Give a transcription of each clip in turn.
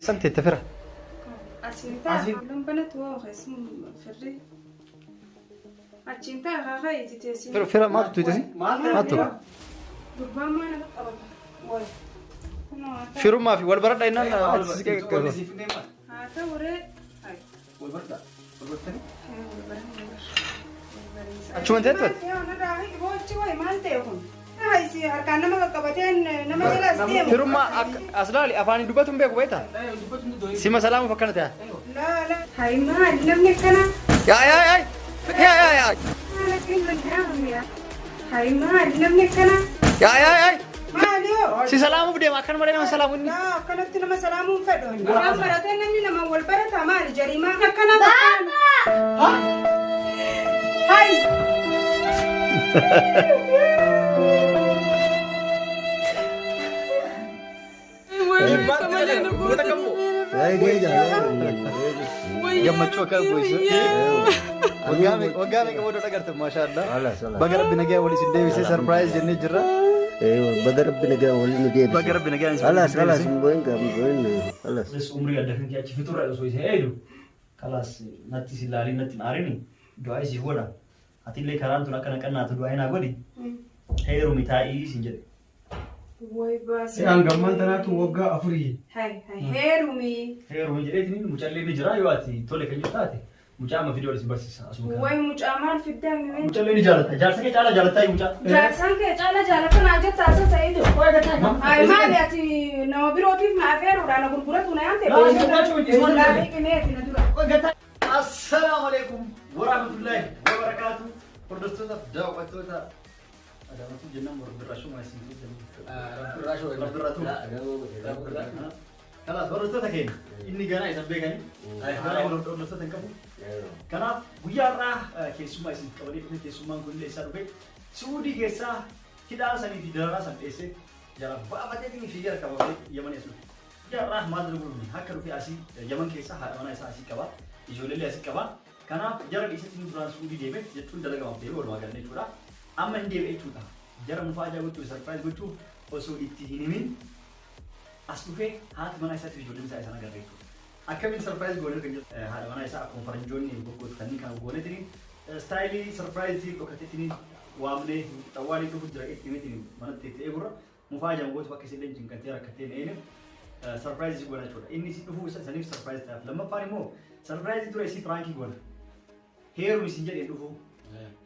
سنتي تفرح أسينتا لم بنت واخس فري أسينتا هاي تتسين فرح ما تتسين ما تروح ربما أنا فرح ما في والبرد إننا هذا ورد هاي شو أنت أنا راهي بوجه وين ما أنت يكون هاي سي هركان نما كبتين نما جلس ديم فرح ما أصلالي أفاني دوبتهم بيكو بيتا سيما سلام فكرتها لا لا هاي ما نبني كنا يا لكن من حرام يا هاي ما نبني كنا يا ما اليوم سي سلام بدي ما كان مرينا سلام لا كنت نما سلام فدون كان برتين نما والبرت ما الجريمة كنا هاي gammachuu akka bu'isu waggaa meeqa booda dhagartu maashaallah baga rabbi nagaa waliin sin deebisee sarpiraayiz jennee jirra baga rabbi nagaa waliin nu deebisee baga rabbi nagaa خلاص مبين خلاص بس عمري أدفن كي أشوف فطور رأسه يسهيلو خلاص نتي سلالي نتي ناريني دعاء سيهودا هتيلي كلام تنا كنا تدعاء نقولي هيرو متاعي سنجد وای باس An gamman tanaatu waggaa afurii. هاي هيرومي هيرو مجريتني مجلي نجرا يواتي تولي كنجو تاتي مجامع فيديو لسه بس أسمع وای مجامل في الدم من مجلي نجارة جالسة كي جالة جالة تاي مجا جالسان كي جالة كنا جت تاسا سعيد هاي ما بياتي نو بيروتي مع فيرو أنا غرغرة تنا أنت والله كنيه ندور السلام عليكم ورحمة الله وبركاته بردستونا دعوتونا ada masuk jenam berberasuk masih itu berberasuk kalau berberasuk tak kan ini gana sampai kan gana berberasuk tak kamu karena buyarah kesuma sih kalau ini kesuma kulit sampai sudi kesah tidak asal di dalam sampai se jalan apa aja ini figure kamu Yaman itu jarah madru ini hak rupi asih Yaman kesah mana asih kawan ijoleli asih kawan karena jarah di sini berang sudi debet jadi pun dalam kamu telu orang makan itu lah aman dia itu dah jarang mufaja betul surprise betul oso itihinimin aslufe hat mana saya tujuh saya sana gara itu akamin surprise goler kan hat mana saya konferensi ni buku tani kan goler ini style surprise sih kok ini wamne tawari tu budra ini mana tete gura mufaja buat pakai siden jengkat tiara katen ini surprise goler coba ini sih tuh sana surprise dah lama pari mo surprise itu resi prank goler hair mesin jadi tuh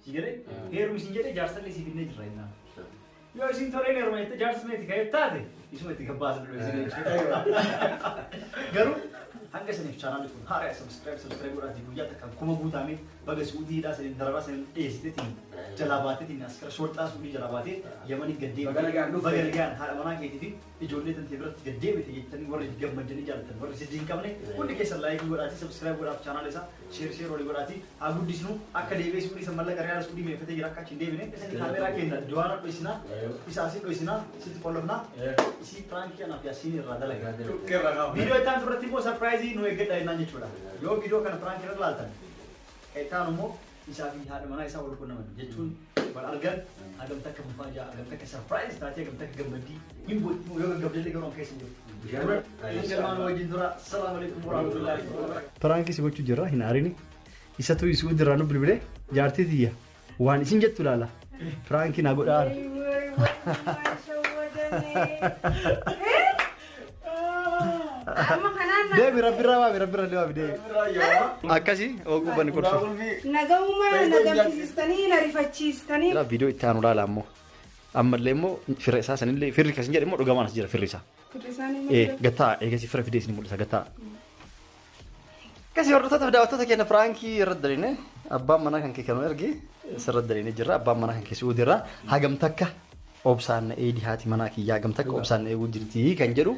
Sigere, hair mesin jadi jarsa lesi binne jeraina. Yo isin thore ne rumah itu jarsa me tiga tade. Isu me tiga bahasa dulu sini. Garu, hangga sini channel itu hari subscribe urati buja takkan kuma buta mi bagai sudi dah sini daraba sini este tin. Jalabate tin askar short tas sudi jalabate Yamani gede. Bagai gan hari mana kayak gitu. Ijolnya tentu berat gede betul. Tadi gua lagi gam menjadi jalan. Gua sih jingkam nih. Udah kisah like urati subscribe urati channel esa share urati. Aku di sini akademi sudi sambal karya sudi me fete jirak kacin dewi nih. Kamera kena juara tu isina. Bisa asik tu isina. Situ follow na. Isi prank ya nabi asini rada lagi. Video itu kan berarti mau surprise ini nuai kita nanya coba. Yo video kan prank kita laltan. Kita nomo bisa lihat mana isa walaupun nama. Jadi berargan agam tak kemufaja, agam tak surprise, tapi agam tak gembedi. Ibu yo gembedi kalau orang kesini. Assalamualaikum warahmatullahi wabarakatuh. prank si gochuu jirra hin aarini isatu isu dirraanu bilbile jaartii tiyya waan isin jettu laala prank na godhaa deebi rabbi rawaa deebi akkasi oguu bani kursu nagauma nagamsiistanii narifachiistanii jira viidiyoo itti aanu laala ammoo ammallee immoo firra isaa sanillee firri kasin jedhe immoo dhugamaan as jira firri isaa gataa eegasi firra fidee isin mul'isa gataa kasi hordoftoota daawwattoota keenya pirankii irratti daline abbaan manaa kan kee kanuu ergi sirratti daline jirra abbaan manaa kan keessi udirra hagam takka obsaan eedi haati manaa kiyyaa hagam takka obsaan eeguu jirti kan jedhu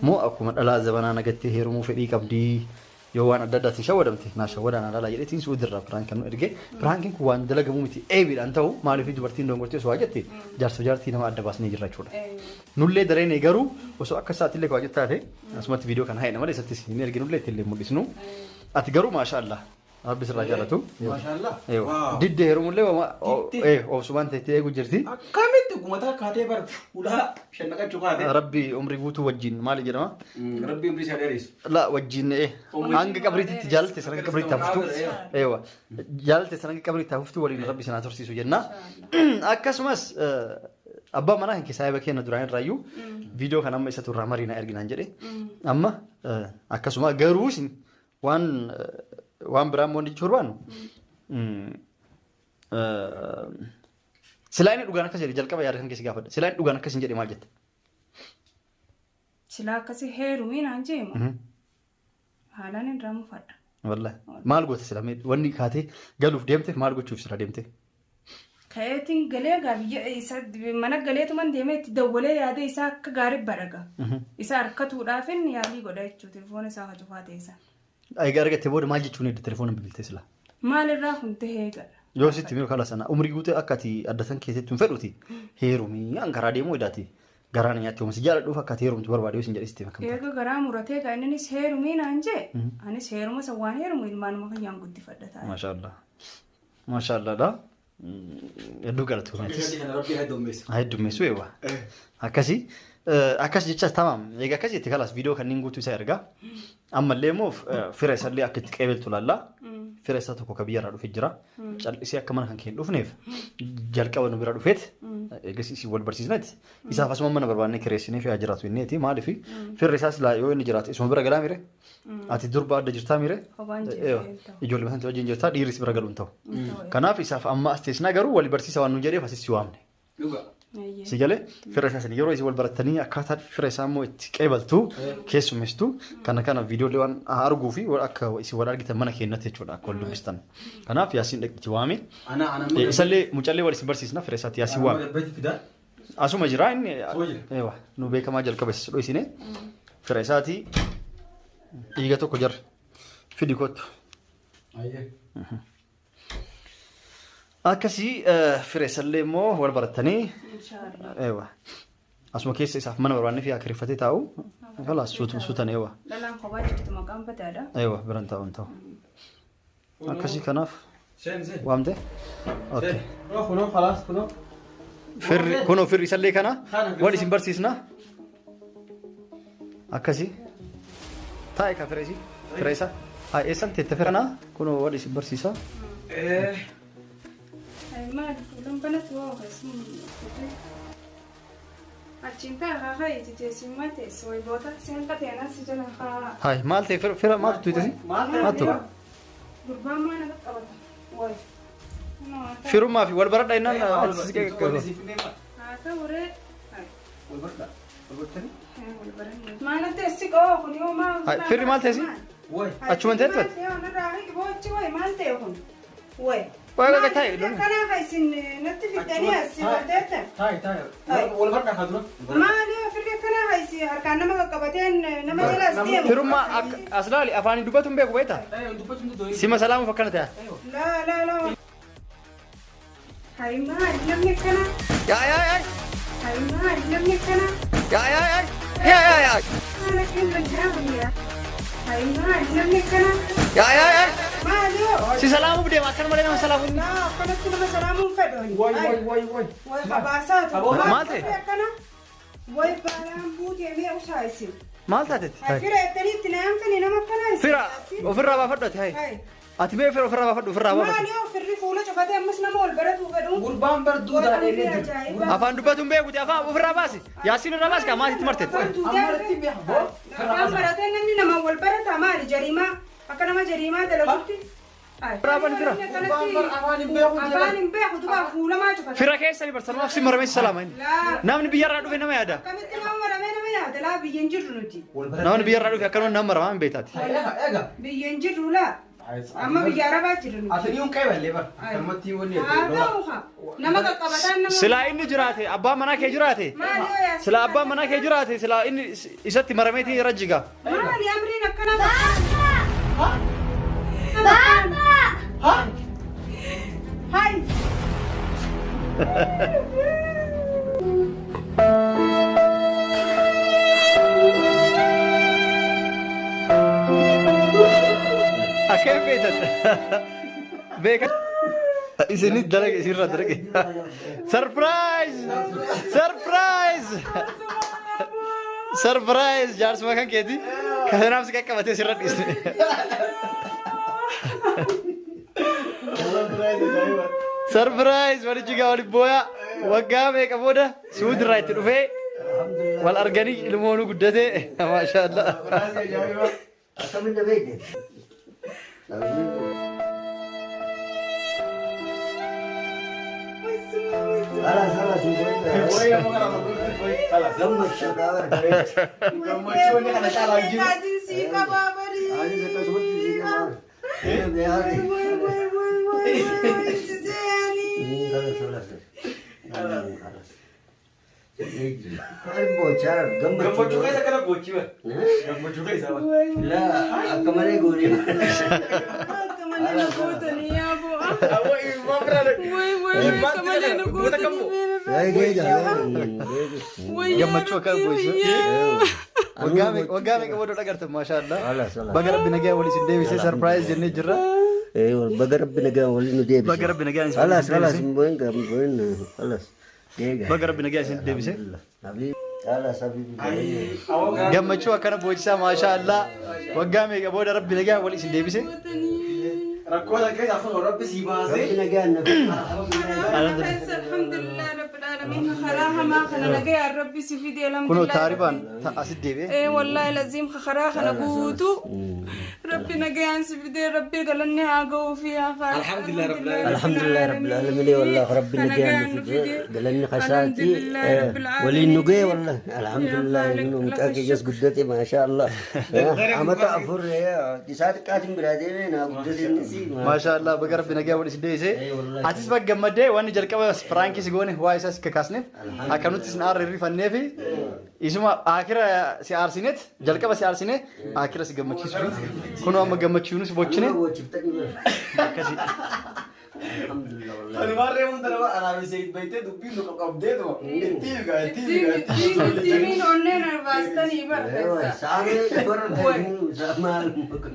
moo akkuma dhalaa zabanaa nagattee heerumuu fedhii qabdii yoo waan adda addaatiin shawwadamte naa shawwadaan alaa jedhetiin si udirra piraank kanuu erge piraankiin kun waan dalagamuu miti eebiidhaan ta'u maaliif dubartiin dongortee osoo jette jaarsa jaartii nama adda baasnee jirra jechuudha nullee dareenee garuu osoo akka isaatiillee waa jettaate asumatti viidiyoo kan haa'e nama isattis hin erginullee ittillee mul'isnu ati garuu maashaallah Rabbi sirraa jaalatu. Maashaallah. Diddee heerumullee obsumaan teettee eeguu jirti. Akkamitti gumataa kaatee bara ulaa shannaqachuu kaatee. Rabbi umrii guutuu wajjin maali jedhama? Rabbi umrii isaa dheereessu. La wajjin hanga qabriitti jaallatte sana hanga qabriitti haftu. Jaallatte sana hanga qabriitti haftu waliin Rabbi sana tursiisu jenna. Akkasumas abbaa manaa hin keessaa bakkeenya duraan irraayyuu viidiyoo kan amma isa turraa mariina erginaan jedhe amma akkasuma garuu waan biraan moonni jechuu barbaannu silaa inni dhugaan akkas jedhe jalqaba yaada kan keessi gaafadha silaa inni dhugaan akkas hin jedhe maal jette? Silaa akkasii heerumiin aan jeemu haalaan irraa mufadha. Wallaahi maal goota sila wanni kaatee galuuf deemteef maal gochuuf sila deemte? Kayeetiin galee isa mana galeetuman deemee itti dawwalee yaada isaa akka gaarii badhaga. Isa harkatuudhaaf inni yaalii godha jechuudha telefoona isaa hajufaa ta'e. Egaa argattee booda maal jechuun edda telefoona bilbiltee sila? Maalirraa kun ta'ee gara? Yoo sitti miidhu kala sana umrii guutee akka ati adda san keessatti hin fedhuti heerumii hangaraa deemuu edaati garaan nyaatti oomisha jaaladhuuf akka ati heerumtu barbaade yoo sin jedhiste makam. Eega garaa muratee kan innis heerumii naan jee anis heeruma isa waan heerumu ilmaanuma fayyaan guddifadha ta'a. Maashaallah. Maashaallah dha. Hedduu galatu kunis. Heddummeessu eewa. Akkasii akkas jechaas tamaam. Egaa akkas jetti kalas viidiyoo kanneen guutuu isaa ergaa. Ammallee immoo fira isallee akka itti qeebeltu laallaa. Fira isaa tokko ka biyyarraa dhufee jira. Callisee akka mana kan keenya dhufneef jalqaba nu bira dhufeet eegasii wal barsiisneeti. Isaaf asuma mana barbaannee kireessinee fi haa jiraatu inneeti maaliif firri isaas yoo inni jiraatu isuma bira galaa mire ati durba adda jirtaa mire ijoollee masanti wajjin jirtaa dhiirris bira galuun ta'u. Kanaaf isaaf amma as teessinaa garuu wal barsiisa waan nu jedheef asisi waamne. Si galee fira isaa yeroo isin wal barattanii akkaataa fira isaa immoo itti qeebaltu keessummeessitu kana viidiyoolee waan arguu fi akka isin wal argitan mana keenyatti jechuudha akka wal dubbistan. Kanaaf yaasiin dhaqti waame. Isallee mucallee wal isin barsiisna fira isaatti yaasiin waame. Asuma jira inni nu beekamaa jalqaba isa dho'isine fira isaati dhiiga tokko jarra fidi kottu. Akkasii fira isallee immoo wal barattanii asuma keessa isaaf mana barbaannee fi akka rifatee taa'u kalaas suutan eewa. Dhalaan kophaa jirtu maqaan bataadha. Eewa biran taa'uun ta'u. Akkasii kanaaf waamte. Kunoo firri isallee kana wal isin barsiisna. Akkasii taa'e ka fira isa. Eessan teette fira kanaa kunoo wal isin barsiisa. Maal fuuldura tuwaakas achiinta haa ijiteessumaa teessu wayboota seenqa teenaa si jala haa. Hai maal ta'e fira maal tuutesi? Maal ta'u? Gurbaan maal akka qabata? Wayi. Firummaa fi wal baradha innaan haa ta'u ree. Maal teessi qaba kun yoo maal? Firri maal teessi? Achuma teettu? Maal ta'e kun? Wayi. Waaqa ta'e lolli. Kana haisin natti fidanii asi waldeetta. Taa'e. Wal barda kadura. Maali firri kana haisi harkaan nama qaqqabateen nama jala as deemu. Firummaa aslaali afaan dubbatu hin beeku beektaa? Sima salaamuuf akkana ta'a. La. Hai maali namni kana? Yaa. Hai maali namni kana? Yaa. Kana kenna jaamuya. Hai maali namni kana? Yaa. Maali yoo? Si salaamuuf deema akkan malee nama salaamuuf inni. Akkanatti nama salaamuun fedhoon. Way. Way habaasaatu. Maal ta'e? Akkana. Way balaan buutee mee usaayisin. Maal taatetti? Fira ettaniitti naayankanii nama akkanaa Fira ofirraa baafadhu ati. Ati mee fira ofirraa baafadhu ofirraa baafadhu. Maali yoo firri fuula cufatee ammas nama ol baratuu fedhuun. Gurbaan barduu daadhee jiru. Afaan dubbatu hin beekuti afaan ofirraa baasi. Yaasiin irraa baasi kaa maatiitti martetti. Afaan baratee namni nama wal barataa maali jariimaa akka nama jariimaa dalagutti. Afaan fira. Afaan hin beeku duuba fuulamaa cufate. Fira keessanii barsiisamuuf si maramee si salaama inni. Namni biyyarraa dhufe nama yaada. Akkamitti nama maramee nama yaada laa biyyan jirru nuti. Namni biyyarraa dhufe akkanuma nama maramaa hin beektaati. Biyyan jirru laa. Amma biyya arabaa jiru nuti. Ati niun qeebalee bar. Kalmatti wanni. Haa ta'u haa. Nama qaqqabataan nama. Silaa inni jiraate abbaan manaa kee jiraate. Maali yoo yaasi. Silaa abbaan manaa kee jiraate silaa inni isatti marameetii rajjiga. Maali amriin akkana. Hai. Akkam beektan? Beekan? Isinit dalaga isirra dalage. Surprise! Surprise! Surprise! Jaarsuma kan keeti. Kanaaf si qaqqabatee sirra dhiisne. Surprise! Walitti gaa walitti booyaa. Waggaa meeqa booda suudirraa itti dhufee wal arganii ilmoonuu guddatee. Maasha Allah. Akkamitti beekte? Salah bocor, Gambar juga saya kena bocor. Gambar juga saya. lah, kemarin gue Gammachuu akka bu'isu. Waggaa meeqa booda dhagartan maasha Allah. Baga rabbi nagaa walii isin deebisee sarpiraayiz jennee jirra. Baga rabbi nagaa walii nu deebisee. Baga rabbi nagaa isin Alas, deebisee. mboin, alas. Baga rabbi nagaa isin deebisee. Alas, Gammachuu akkana boo'isaa maasha Allah. Waggaa meeqa booda rabbi nagaa walii isin deebisee. Rakkoo keessa afaan Oromoo si baasee. rabbi nagaa nabi. Alhamdulillah rabbil alamin kharaha ma khana nagay rabbi sifidi Kunoo alhamdulillah taaribaan asit deebi'ee. eh wallahi lazim kharaha khana guutu rabbi nagay an sifidi rabbi galanni hago fiha kharaha Alhamdulillah rabbil alamin. Alhamdulillah rabbil alamin والله ربي نجاني في قالني خساتي ولي النجاي والله الحمد لله انه متاكد جس قدتي ما شاء الله عم تعفر يا تسات كاتم بلادين انا قدتي Maasha Allah baga rabbi nagaa walii isin deebisee. Atis baga gammadee waan jalqaba pirankii si goone waa isaas kakaasneef akka nuti isin aarri rifannee fi isuma akira si aarsineet jalqaba si aarsinee akira si gammachiisuuf kunoo amma gammachiisuunis bochine akkasii. الحمد لله والله Ani maarree mun dara ana bisee baytee dubbiin nu qabdee to. Tiiga. Timin onnen arvastani ايوه barkasa سامي فرن زمان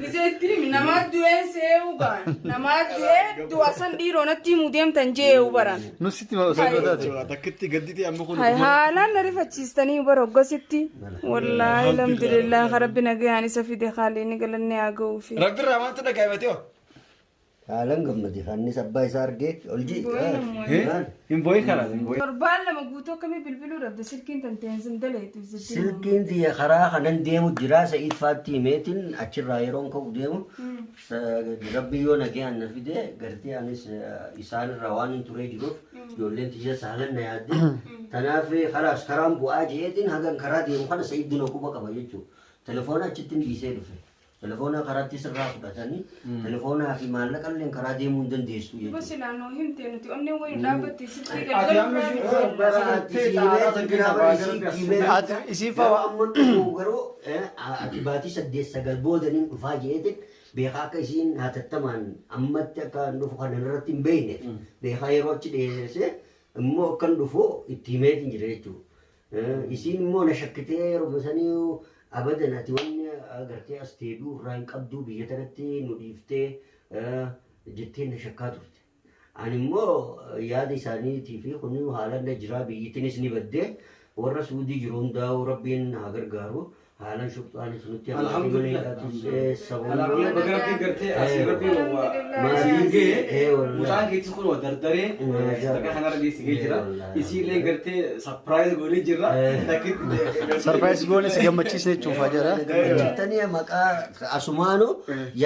Gise timi nama du'e seeugan nama du'e du'asan dhiironatti mudeemtan jee baran Nusitti ma osoo taate. Takkitti gadditi amma kun. hay haalaan na rifachiistanii baroggositti wallaahi alhamdulillah rabbi nagayaan isa fide khaalini galanni haa ga'uufi Rabbi irraa maanta dhagaa'imatee. عالم قمتي خاني سباي سارجيك الجي Hin boo'in karaa hin boo'in. torbaan lama guutuu akkamii bilbiluu dhabde silkiin tanteensin daleetu سلكين دي خرا خنن ديمو دراسة إيد فاتي ميتين أشر رايرون كو ديمو ربي يونا كيان نفيدة قرتي أنيس إسان الروان توري جروف يولين تيجي سهلا نيادي تنافي خلاص كرام بواجه يتين هذا خرا ديمو خنا سيد دينو كوبا كبايجو تلفونا تشتين بيسير في تلفونا خرا تسرع كبتاني تلفونا في مالك اللي خرا ديمو دن ديسو يجو basi naannoo himte nuti onni wayin dhaabbatti silkii Ati amma Ati isiin fa'aa Ati saddeet sagal boodaniin dhufaa jeetin beekaa akka isiin hatattamaan ammatti akka dhufu kan irratti hin beekne beekaa yeroo achi dhiyeesse immoo akkan dhufu itti himeetiin jira jechuudha. Isiin immoo na shakkitee yeroo sanii abadan ati wanni agartee as deebi'u irraa hin qabdu biyya tanatti nu dhiiftee jettee na shakkaa turte. Ani immoo yaada isaaniitii fi kunniin haalaan na jira biyyittiinis ni baddee warra suudii jiru hundaa'u rabbiin haa gargaaru haalaan shubxaanis nutti Alaabaa baga rabbiin gartee asii rabbiin maasii ga'e mucaan keetti kun dardaree sadarkaa kanarra geessigee jira. Isiillee gartee sapiraayiz goonee jirra. Takkitti. sarpiraayiz goone si gammachiisne jechuufaa jira. Jettanii maqaa asumaanu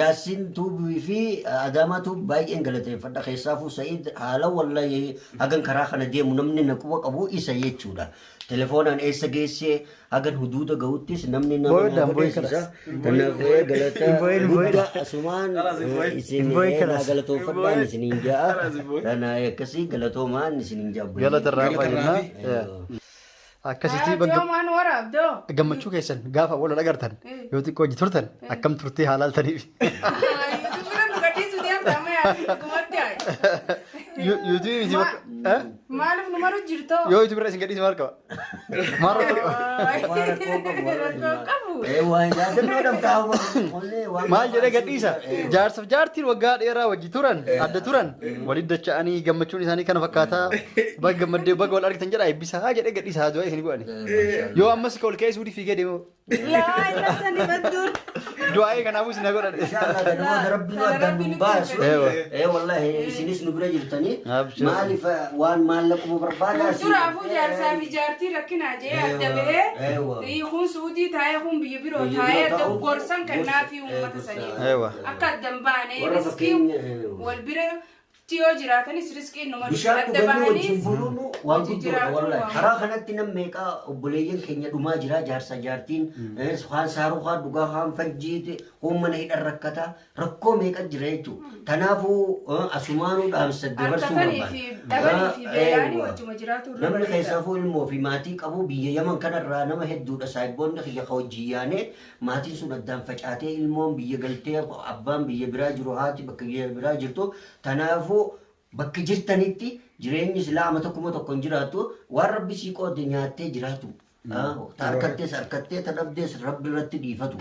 yaasiin tuubii fi adaamaatu baay'een galateeffadha keessaafuu Sa'iid haala wallahi hagan karaa kana deemu namni na quba qabu isa jechuudha. Telefoonaan eessa geessee hagan huduuda ga'uttis namni nama godheessisa. Kanaafuu galata guddaa asumaan isin galatoofadhaan isiniin ja'a. Kana akkasii galatoomaan isiniin ja'a. Galata irraa fayyadna. Akkasitti Joomaan waraabdoo gammachuu keessan gaafa wal agartan yoo xiqqoo hojii turtan akkam turtee haalaaltaniif. bira nu gadhiisu deemta amma yaasi kumatti haa Yuutuubii maaliif nu maru jirtoo yoo yuutuubii irra isin gadhiise maal qaba? Maal jedhee gadhiisa jaarsaaf jaartiin waggaa dheeraa wajji turan adda turan walitti dacha'anii gammachuun isaanii kana fakkaataa baga gammaddee baga wal argitan jedha eebbisaa haa jedhee gadhiisa du'aa isin godhani yoo ammas ka ol ka'ee suudii fiigee deemu du'aa kanaafuu isin godhan wallahi isinis nu bira jirtanii maaliif waan maallaquma barbaadaa duraafuu jaarsaa fi jaartii rakkinaa jee adda bahee kun suudii taa'ee kun biyya biroo taa'ee adda gorsan kannaa fi uummata sanii akka addan baanee riskii wal bira tiyoo jiraatanis riskii numa adda bahanii waan guddaa wallahi karaa kanatti nam meeqaa obboleeyyan keenya dhumaa jira jaarsa jaartiin waan saaruu waan dhugaa waan fajjiite mana hidhan rakkataa rakkoo meeqa jira jechuudha. Kanaafuu asumaanuu dhaamsa dabarsuu barbaada. Namni keessaafuu ilmoo fi maatii qabu biyya Yaman kanarraa nama hedduudha saayibboonni kiyya hojii yaane maatiin sun addaan facaatee ilmoon biyya galtee abbaan biyya biraa jiru haati bakka biyya biraa jirtu. Kanaafuu bakka jirtanitti jireenyi islaama tokko hin jiraatu waan rabbi sii qoode nyaattee jiraatu. Harkattee tadhabdees rabbi irratti dhiifatu.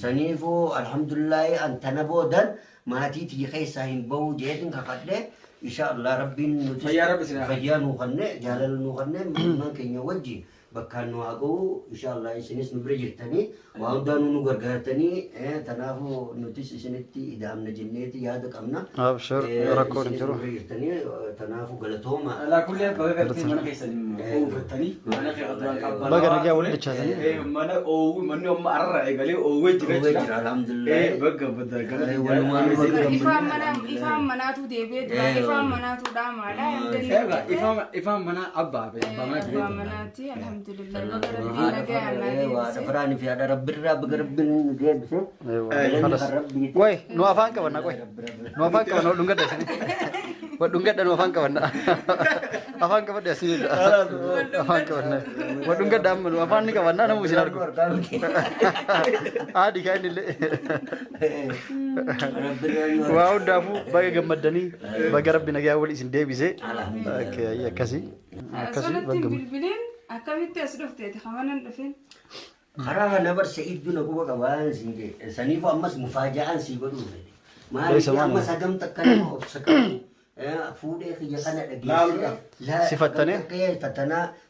Saniifuu alhamdulillahi antana boodan maatii tiyya keessaa hin bahu jeetin kakadhe inshaallah rabbiin nuti fayyaa nuu kanne jaalala nuu kanne ilmaan keenya wajji bakkaan nu haa ga'u inshaallah isinis nu bira jirtanii waa hundaanuu nu gargaartanii kanaafuu nutis isinitti idaamna jenneeti yaada qabna. Rakkoon hin jiru. Kanaafuu galatooma. Alaakullee baga galtee mana keessanii oowwattanii mana keessatti qabbana. Baga nagaa wal dachaasanii. Mana oowwu manni amma arra eegalee oowwee jira. Alhamdulillah. Baga badda ifaan manaatu deebi'ee dura ifaan manaatu dhaamaadha. Ifaan manaa abbaa manaati alhamdulillah. Farani fi ada rabbirra bagarabin dia bisa. Woi, nu afaan qabanna qoy. Nu afaan qabanna wal dhungadha sini. Wal dhungadha nu afaan qabanna. Afaan qabadha sini. Afaan qabanna. Wal dhungadha amma nu afaan ni qabanna namu isin argu. Aadi kan illee. Waa hundaafu baga gammaddanii baga rabbi nagaa wal isin deebise. Akkasii. Akkasii akkamitti as dhufteeti hamanan dhufeen karaa kana barsa idduna quba qabaan siinge saniifu ammas mufaaja'aan sii godhuu maaliif ammas hagam takka nama obsa qabu fuudhee kiyya kana dhageessee sifattanii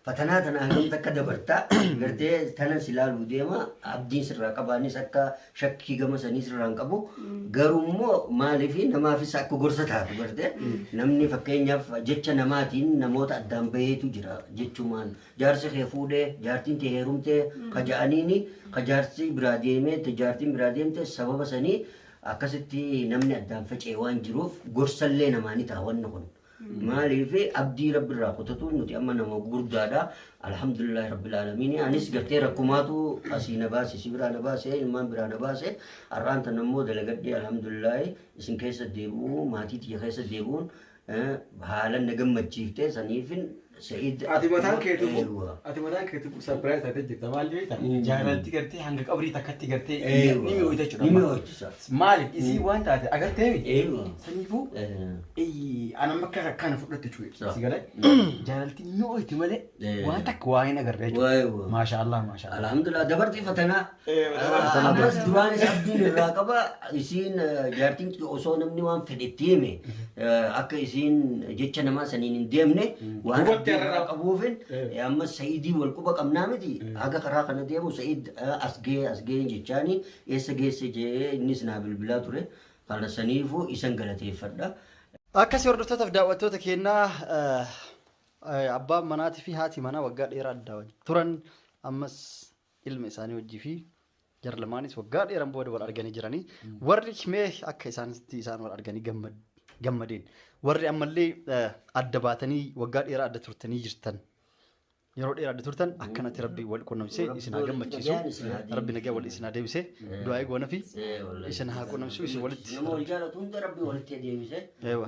fatanaa tana hagam takka dabartaa gartee tanan si laaluu deema abdiin sirraa qabaanis akka shakkii gama sanii sirraan qabu garummoo maaliif namaafis akka gorsa taatu gartee namni fakkeenyaaf jecha namaatiin namoota addaan baheetu jira jechumaan jaarsi kee fuudhee jaartiin tee heerumtee kaja'aniini kajaarsi biraa deemee jaartiin biraa deemte sababa sanii akkasitti namni addaan facee waan jiruuf gorsallee namaanii taa'anna kun maaliif abdii rabbiirraa kutatu nuti amma nama gurguddaadha alhamdulillah rabbil alamin anis gartee rakkumaatu asii na baase si biraa na baase ilmaan biraa na baase har'aan tan ammoo dalagadhee alhamdulillah isin keessa deebi'uu maatii tiyya keessa deebi'uun haalan na gammachiifte saniifin Said ati mataan keetu surprise taatee jirta maal jeeta jaalalti gartee hanga qabrii takkatti gartee ni mi'ooyta jechuudha maaliif isii waan taate agartee saniifuu ana makka kana fudhatte jechuudha si gala jaalalti mi'ooyti malee waan takka waa hin agarre jechuudha maashaallah alhamdulillah dabartii fatanaa ammas duraanis abdiin irraa qaba isiin jaartiin osoo namni waan fedhetti hime akka isiin jecha namaa saniin hin deemne waan qabuufin amma Saidii wal quba qabnaa miti haga karaa kana deemu Said asgee jechaani eessa geesse jee innis naa bilbilaa ture kana saniifuu isan galateeffadha. Akkasii hordoftootaf daawwattoota keenyaa abbaan manaatii fi haati manaa waggaa dheeraa addaa turan ammas ilma isaanii wajjii fi jar lamaanis waggaa dheeran booda wal arganii jiranii warri mee akka isaanitti isaan wal arganii gammadeen warri ammallee adda baatanii waggaa dheeraa adda turtanii jirtan yeroo dheeraa adda turtan akkanatti rabbi wal qunnamsee isin haa gammachiisu rabbi nagaa wal isin haa deebisee du'aa goona fi isin haa qunnamsu isin walitti nama wal jaalatu hunda rabbi walitti deebisee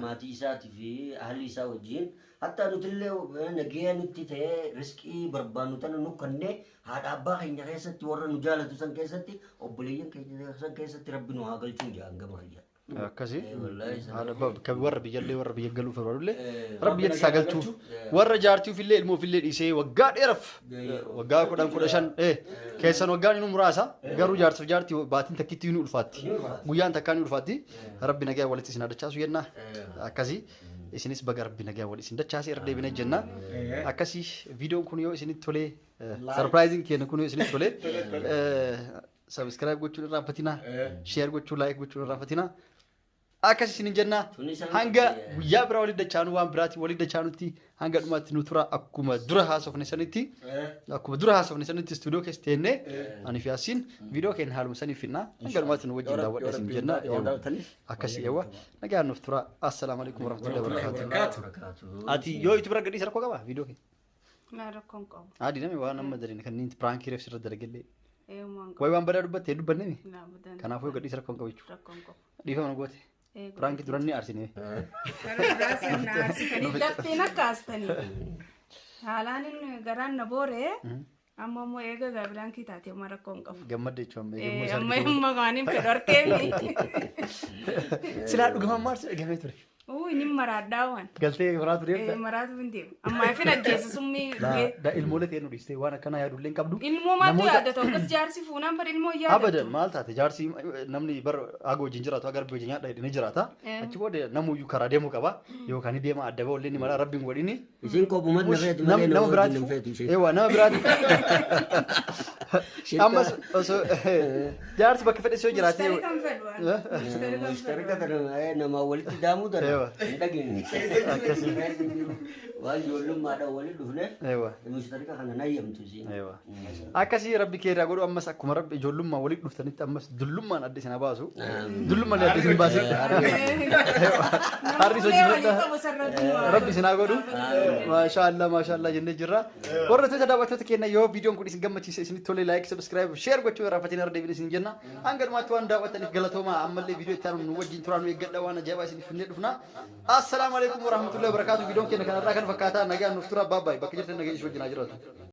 maatii isaatii fi ahli isaa wajjin hatta nutillee nagaa nutti ta'ee riskii barbaannu tana nu kannee haadha abbaa keenya keessatti warra nu jaalatu san keessatti obboleeyyan keenya san keessatti rabbi nu haa galchuun jedhan gama hayyaa akkasi warra biyyallee warra biyya galuu farbaadullee warra biyyatti sagalchuu warra jaartii ofillee ilmoo ofillee dhiisee waggaa dheeraaf waggaa 10-15 keessan waggaan inni muraasa garuu jaartiif jaartii baatiin takkitti inni ulfaatti guyyaan takkaan inni ulfaatti rabbi nagaa walitti isin adachaasu jenna akkasi isinis baga rabbi nagaa walitti isin dachaasee irra deebinee jenna akkasi viidiyoon kun yoo isinitti tolee sarpiraayizing keenya kun yoo isinitti tolee subscribe gochuun irraa fatina share gochuun like gochuun irraa fatina akkasi isin jenna hanga guyyaa biraa walitti dachaanu waan biraatti walitti dachaanutti hanga dhumaatti nu tura akkuma dura haasofne sanitti studio keessa teenne ani fi Yaasiin viidiyoo keenya haaluma saniif finna hanga dhumaatti nu wajjin daawwadha isin jenna akkasi eewwa nagaa nuuf tura assalaamu alaykum warahmatullahi wabarakatuh ati yoo itti bira gadhiisa rakkoo qaba viidiyoo keenya na rakkoon qabu adi namni waan amma darin kan inni prank reef sirra dalagallee way waan badaa dubbatte dubbanne mi kanaafuu gadhiisa rakkoon qabu jechuudha dhiifama nu goote prank duranni arsine kan daftee nakkaastanii haalaan garaan na boore amma immoo eega gaabilaanki taatee amma rakkoon qabu gammadde jechuun amma amma gaaniin fedharteemi silaa dhugaman maarsi dhagamee ture inni maraadhaawwan galtee maraatu deemta maraatu hin deemu amma ifin ajjeessa summii ilmoolee ta'ee nu dhiistee waan akkanaa yaadullee hin qabdu ilmoo maatu yaadatu akkas jaarsi fuunaan bar ilmoo yaadatu abadan maal taate jaarsi namni bar agoo wajjin jiraatu agar wajjin nyaadha ni jiraata achi booda namuyyuu karaa deemuu qaba yookaan deema adda ba'ullee ni mala rabbiin godhini isin kophumat na feetu malee nama biraati eewwa nama biraati ammas osoo jaarsi bakka fedhe soo jiraatee kan fedhu nama walitti daamuu dara ndagini waan ijoollummaadhaan waliin dhufne mushtarika kana nayyamtu siin akkasii rabbi keeraa godhu ammas akkuma rabbi ijoollummaa waliin dhuftanitti ammas dullummaan adda isin baasu dullummaan adda isin baase harri sojii rabbi isin godhu maashaallah jennee jirra warra toota daawwattoota keenya yoo viidiyoon kun isin gammachiise isinitti tolee laayik sabskiraayib sheer gochuu irraa fatiin irra deebine isin jenna hanga dhumaatti waan daawwattaniif galatooma ammallee viidiyoo itti aanu nu wajjin turaa nu eeggadha waan ajaa'ibaa isiniif finnee dhufna assalaamu alaykum warahmatullahi wabarakaatu viidiyoon keenya kanarraa kan fakkaata nagaa nuuf tura baabbaay bakka jirtan nagaa ishee wajjin haa jiraatu